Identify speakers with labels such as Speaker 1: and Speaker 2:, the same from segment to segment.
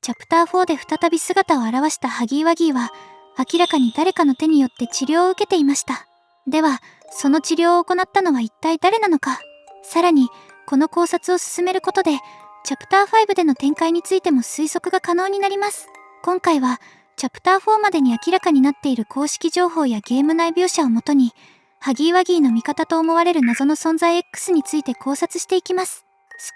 Speaker 1: チャプター4で再び姿を現したハギーワギーは、明らかに誰かの手によって治療を受けていました。では、その治療を行ったのは一体誰なのか。さらに、この考察を進めることで、チャプター5での展開についても推測が可能になります。今回は、チャプター4までに明らかになっている公式情報やゲーム内描写をもとに、ハギーワギーの味方と思われる謎の存在 X について考察していきます。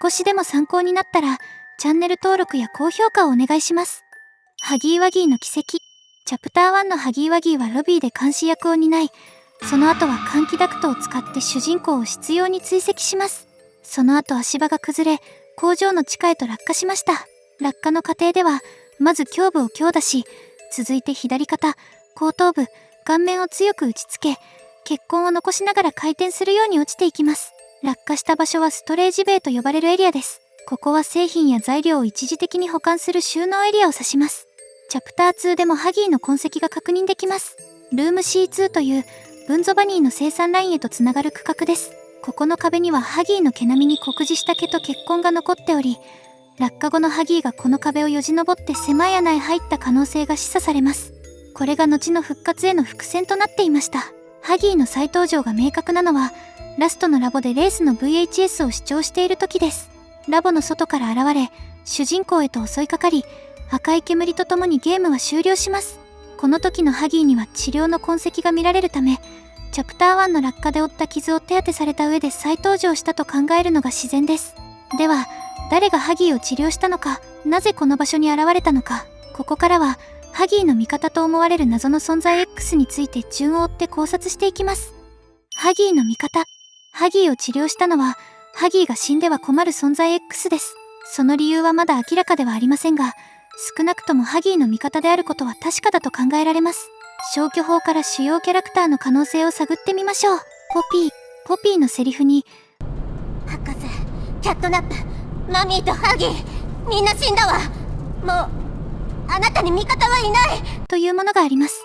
Speaker 1: 少しでも参考になったら、チャンネル登録や高評価をお願いします。ハギーワギーの奇跡。チャプター1のハギーワギーはロビーで監視役を担い、その後は換気ダクトを使って主人公を執拗に追跡します。その後足場が崩れ、工場の地下へと落下しました。落下の過程では、まず胸部を強打し、続いて左肩、後頭部、顔面を強く打ちつけ、血痕を残しながら回転するように落ちていきます。落下した場所はストレージベイと呼ばれるエリアです。ここは製品や材料を一時的に保管する収納エリアを指します。チャプター2でもハギーの痕跡が確認できます。ルーム C2 というブンゾバニーの生産ラインへとつながる区画です。ここの壁にはハギーの毛並みに酷似した毛と血痕が残っており、落下後のハギーがこの壁をよじ登って狭い穴へ入った可能性が示唆されます。これが後の復活への伏線となっていました。ハギーの再登場が明確なのは、ラストのラボでレースの VHS を視聴している時です。ラボの外から現れ、主人公へと襲いかかり、赤い煙とともにゲームは終了します。この時のハギーには治療の痕跡が見られるため、チャプター1の落下で負った傷を手当てされた上で再登場したと考えるのが自然です。では、誰がハギーを治療したのか、なぜこの場所に現れたのか、ここからは、ハギーの味方と思われる謎の存在 X について順を追って考察していきます。ハギーの味方。ハギーを治療したのは、ハギーが死んでは困る存在 X です。その理由はまだ明らかではありませんが、少なくともハギーの味方であることは確かだと考えられます。消去法から主要キャラクターの可能性を探ってみましょう。ポピーのセリフに、
Speaker 2: 博士、キャットナップ、マミーとハギー、みんな死んだわ。もう、あなたに味方はいない。
Speaker 1: というものがあります。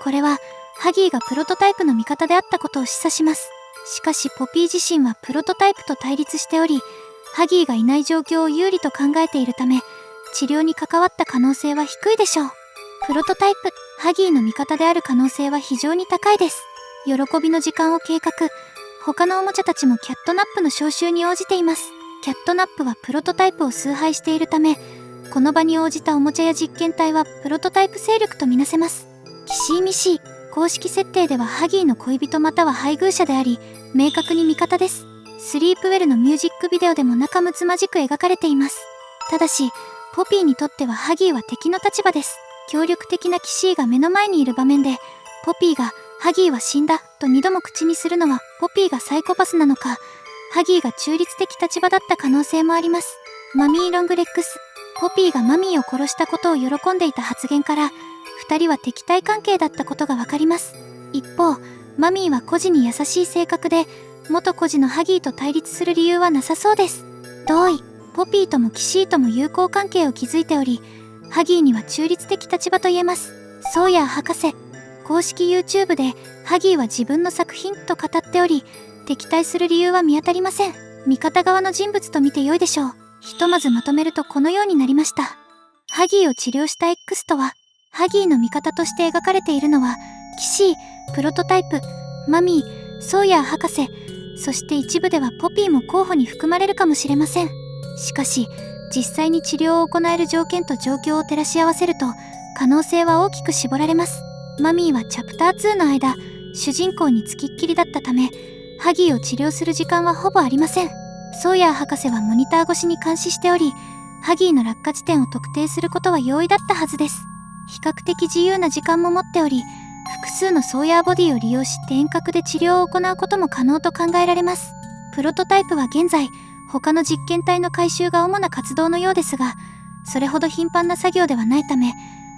Speaker 1: これは、ハギーがプロトタイプの味方であったことを示唆します。しかしポピー自身はプロトタイプと対立しており、ハギーがいない状況を有利と考えているため、治療に関わった可能性は低いでしょう。プロトタイプ、ハギーの味方である可能性は非常に高いです。喜びの時間を計画、他のおもちゃたちもキャットナップの招集に応じています。キャットナップはプロトタイプを崇拝しているため、この場に応じたおもちゃや実験体はプロトタイプ勢力とみなせます。キシーミシー、公式設定ではハギーの恋人または配偶者であり、明確に味方です。スリープウェルのミュージックビデオでも仲睦まじく描かれています。ただし、ポピーにとってはハギーは敵の立場です。協力的なキシーが目の前にいる場面で、ポピーがハギーは死んだと2度も口にするのはポピーがサイコパスなのか、ハギーが中立的立場だった可能性もあります。マミー・ロングレックス、ポピーがマミーを殺したことを喜んでいた発言から、2人は敵対関係だったことがわかります。一方、マミーは孤児に優しい性格で、元孤児のハギーと対立する理由はなさそうです。同意、ポピーともキシーとも友好関係を築いており、ハギーには中立的立場と言えます。ソーヤー博士、公式 YouTube でハギーは自分の作品と語っており、敵対する理由は見当たりません。味方側の人物と見て良いでしょう。ひとまずまとめるとこのようになりました。ハギーを治療した X とは、ハギーの味方として描かれているのは、キシー、プロトタイプ、マミー、ソーヤー博士、そして一部ではポピーも候補に含まれるかもしれません。しかし、実際に治療を行える条件と状況を照らし合わせると、可能性は大きく絞られます。マミーはチャプター2の間、主人公につきっきりだったため、ハギーを治療する時間はほぼありません。ソーヤー博士はモニター越しに監視しており、ハギーの落下地点を特定することは容易だったはずです。比較的自由な時間も持っており、複数のソーヤーボディを利用して遠隔で治療を行うことも可能と考えられます。プロトタイプは現在、他の実験体の回収が主な活動のようですが、それほど頻繁な作業ではないため、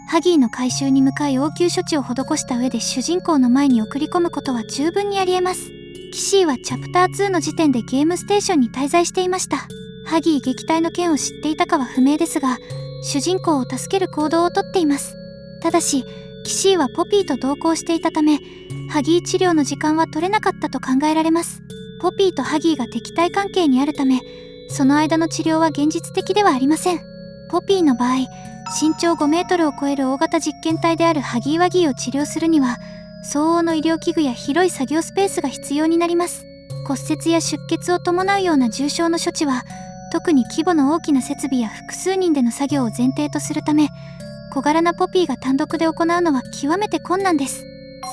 Speaker 1: ハギーの回収に向かい応急処置を施した上で主人公の前に送り込むことは十分にあり得ます。キシーはチャプター2の時点でゲームステーションに滞在していました。ハギー撃退の件を知っていたかは不明ですが、主人公を助ける行動をとっています。ただし、キシーはポピーと同行していたため、ハギー治療の時間は取れなかったと考えられます。ポピーとハギーが敵対関係にあるため、その間の治療は現実的ではありません。ポピーの場合、身長5メートルを超える大型実験体であるハギーワギーを治療するには、相応の医療器具や広い作業スペースが必要になります。骨折や出血を伴うような重傷の処置は、特に規模の大きな設備や複数人での作業を前提とするため、小柄なポピーが単独で行うのは極めて困難です。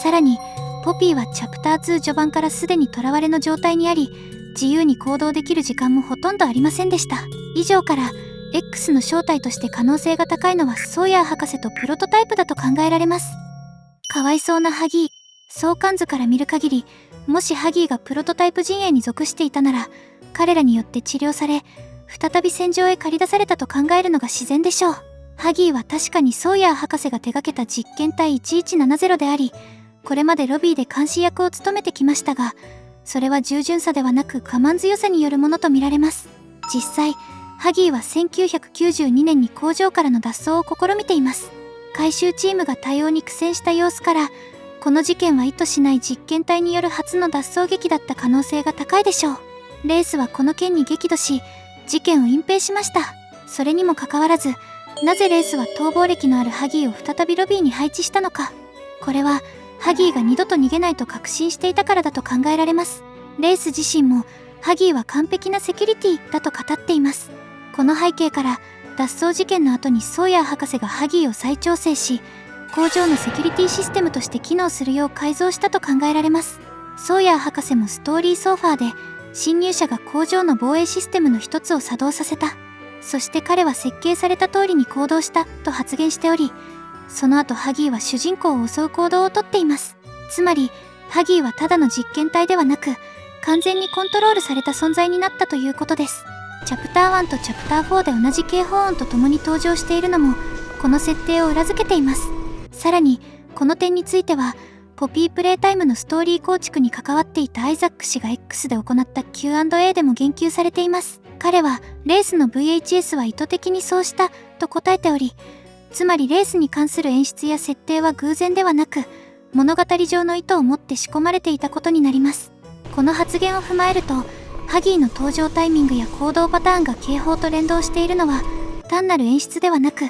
Speaker 1: さらに、ポピーはチャプター2序盤からすでに囚われの状態にあり、自由に行動できる時間もほとんどありませんでした。以上から、X の正体として可能性が高いのはソーヤー博士とプロトタイプだと考えられます。かわいそうなハギー。相関図から見る限り、もしハギーがプロトタイプ陣営に属していたなら、彼らによって治療され、再び戦場へ駆り出されたと考えるのが自然でしょう。ハギーは確かにソーヤー博士が手掛けた実験体1170であり、これまでロビーで監視役を務めてきましたが、それは従順さではなく我慢強さによるものとみられます。実際、ハギーは1992年に工場からの脱走を試みています。回収チームが対応に苦戦した様子から、この事件は意図しない実験体による初の脱走劇だった可能性が高いでしょう。レースはこの件に激怒し、事件を隠蔽しました。それにもかかわらず、なぜレースは逃亡歴のあるハギーを再びロビーに配置したのか。これは、ハギーが二度と逃げないと確信していたからだと考えられます。レース自身も、ハギーは完璧なセキュリティだと語っています。この背景から、脱走事件の後にソーヤー博士がハギーを再調整し、工場のセキュリティシステムとして機能するよう改造したと考えられます。ソーヤー博士もストーリーソーファーで、侵入者が工場の防衛システムの一つを作動させた。そして彼は設計された通りに行動したと発言しており、その後ハギーは主人公を襲う行動をとっています。つまり、ハギーはただの実験体ではなく、完全にコントロールされた存在になったということです。チャプター1とチャプター4で同じ警報音と共に登場しているのも、この設定を裏付けています。さらに、この点については、ポピープレイタイムのストーリー構築に関わっていたアイザック氏が X で行った Q&A でも言及されています。彼は、レースの VHS は意図的にそうしたと答えており、つまりレースに関する演出や設定は偶然ではなく、物語上の意図を持って仕込まれていたことになります。この発言を踏まえると、ハギーの登場タイミングや行動パターンが警報と連動しているのは、単なる演出ではなく、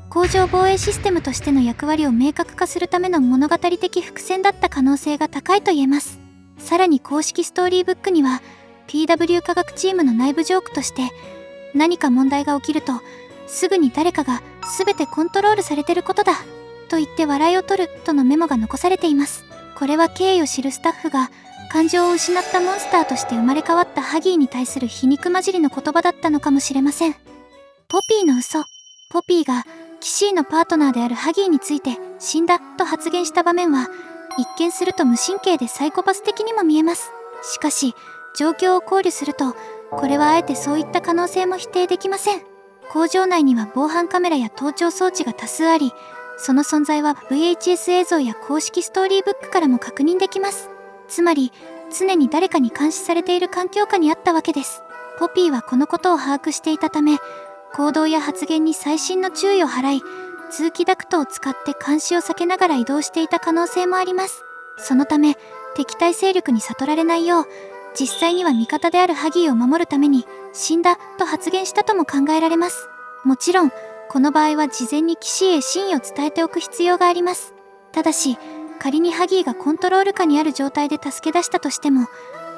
Speaker 1: 工場防衛システムとしての役割を明確化するための物語的伏線だった可能性が高いと言えます。さらに公式ストーリーブックには、PW 科学チームの内部ジョークとして、何か問題が起きると、すぐに誰かが全てコントロールされてることだと言って笑いを取るとのメモが残されています。これは経緯を知るスタッフが感情を失ったモンスターとして生まれ変わったハギーに対する皮肉混じりの言葉だったのかもしれません。ポピーの嘘。ポピーがキシーのパートナーであるハギーについて死んだと発言した場面は一見すると無神経でサイコパス的にも見えます。しかし状況を考慮するとこれはあえてそういった可能性も否定できません。工場内には防犯カメラや盗聴装置が多数あり、その存在は VHS 映像や公式ストーリーブックからも確認できます。つまり常に誰かに監視されている環境下にあったわけです。ポピーはこのことを把握していたため、行動や発言に細心の注意を払い、通気ダクトを使って監視を避けながら移動していた可能性もあります。そのため、敵対勢力に悟られないよう、実際には味方であるハギーを守るために、死んだと発言したとも考えられます。もちろん、この場合は事前に騎士へ真意を伝えておく必要があります。ただし、仮にハギーがコントロール下にある状態で助け出したとしても、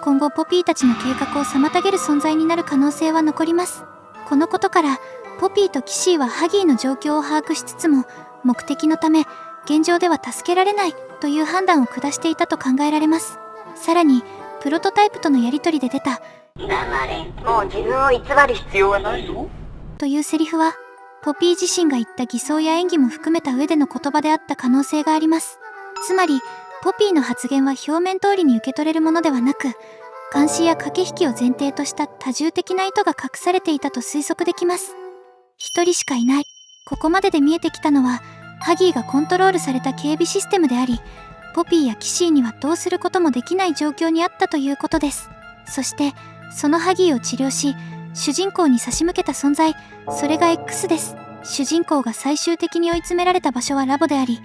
Speaker 1: 今後ポピーたちの計画を妨げる存在になる可能性は残ります。このことから、ポピーと騎士はハギーの状況を把握しつつも、目的のため、現状では助けられないという判断を下していたと考えられます。さらに、プロトタイプとのやりとりで出た、
Speaker 3: 黙れ、もう自分を偽る必要はないよ。
Speaker 1: というセリフは、ポピー自身が言った偽装や演技も含めた上での言葉であった可能性があります。つまり、ポピーの発言は表面通りに受け取れるものではなく、監視や駆け引きを前提とした多重的な意図が隠されていたと推測できます。一人しかいない。ここまでで見えてきたのは、ハギーがコントロールされた警備システムであり、ポピーやキシーにはどうすることもできない状況にあったということです。そして、そのハギーを治療し、主人公に差し向けた存在、それが X です。主人公が最終的に追い詰められた場所はラボであり、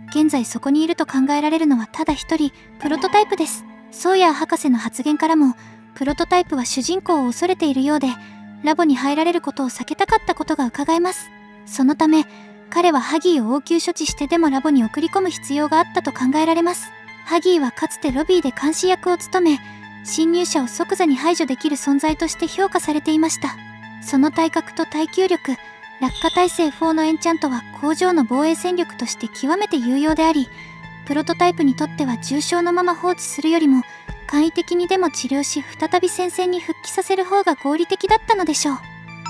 Speaker 1: 現在そこにいると考えられるのはただ一人、プロトタイプです。ソーヤー博士の発言からも、プロトタイプは主人公を恐れているようで、ラボに入られることを避けたかったことが伺えます。そのため、彼はハギーを応急処置してでもラボに送り込む必要があったと考えられます。ハギーはかつてロビーで監視役を務め、侵入者を即座に排除できる存在として評価されていました。その体格と耐久力、落下耐性4のエンチャントは工場の防衛戦力として極めて有用であり、プロトタイプにとっては重傷のまま放置するよりも簡易的にでも治療し再び戦線に復帰させる方が合理的だったのでしょう。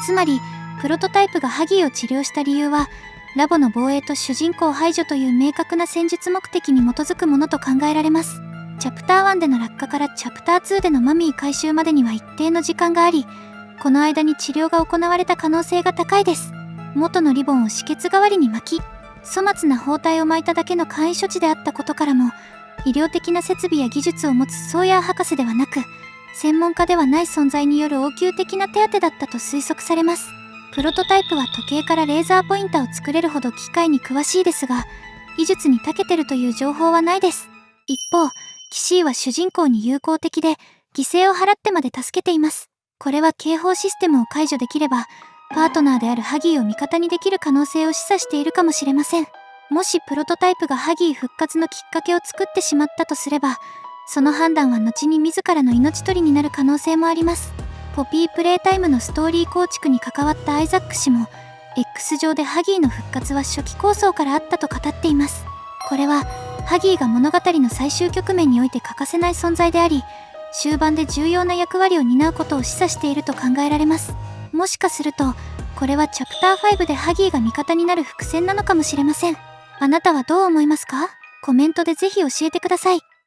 Speaker 1: つまりプロトタイプがハギーを治療した理由はラボの防衛と主人公排除という明確な戦術目的に基づくものと考えられます。チャプター1での落下からチャプター2でのマミー回収までには一定の時間があり、この間に治療が行われた可能性が高いです。元のリボンを止血代わりに巻き、粗末な包帯を巻いただけの簡易処置であったことからも、医療的な設備や技術を持つソーヤー博士ではなく、専門家ではない存在による応急的な手当だったと推測されます。プロトタイプは時計からレーザーポインターを作れるほど機械に詳しいですが、医術に長けてるという情報はないです。一方、キシーは主人公に友好的で、犠牲を払ってまで助けています。これは警報システムを解除できれば、パートナーであるハギーを味方にできる可能性を示唆しているかもしれません。もしプロトタイプがハギー復活のきっかけを作ってしまったとすれば、その判断は後に自らの命取りになる可能性もあります。ポピープレイタイムのストーリー構築に関わったアイザック氏も、X 上でハギーの復活は初期構想からあったと語っています。これは、ハギーが物語の最終局面において欠かせない存在であり、終盤で重要な役割を担うことを示唆していると考えられます。もしかすると、これはチャプター5でハギーが味方になる伏線なのかもしれません。あなたはどう思いますか？コメントでぜひ教えてください。